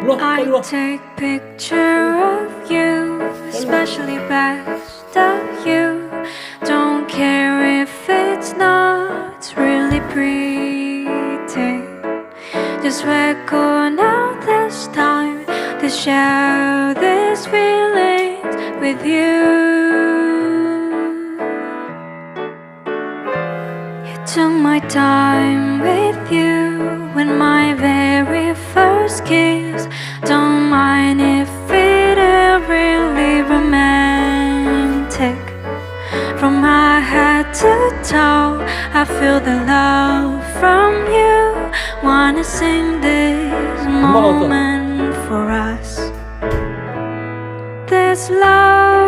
일로와 빨리 와. I take picture of you, especially best of you. Don't care if it's not really pretty. Just recognize this time to share these feelings with you. You took my time with you when my very first kiss. Don't mind if it ain't really romantic. From my head to toe, I feel the love from you. Wanna sing this moment for us. This love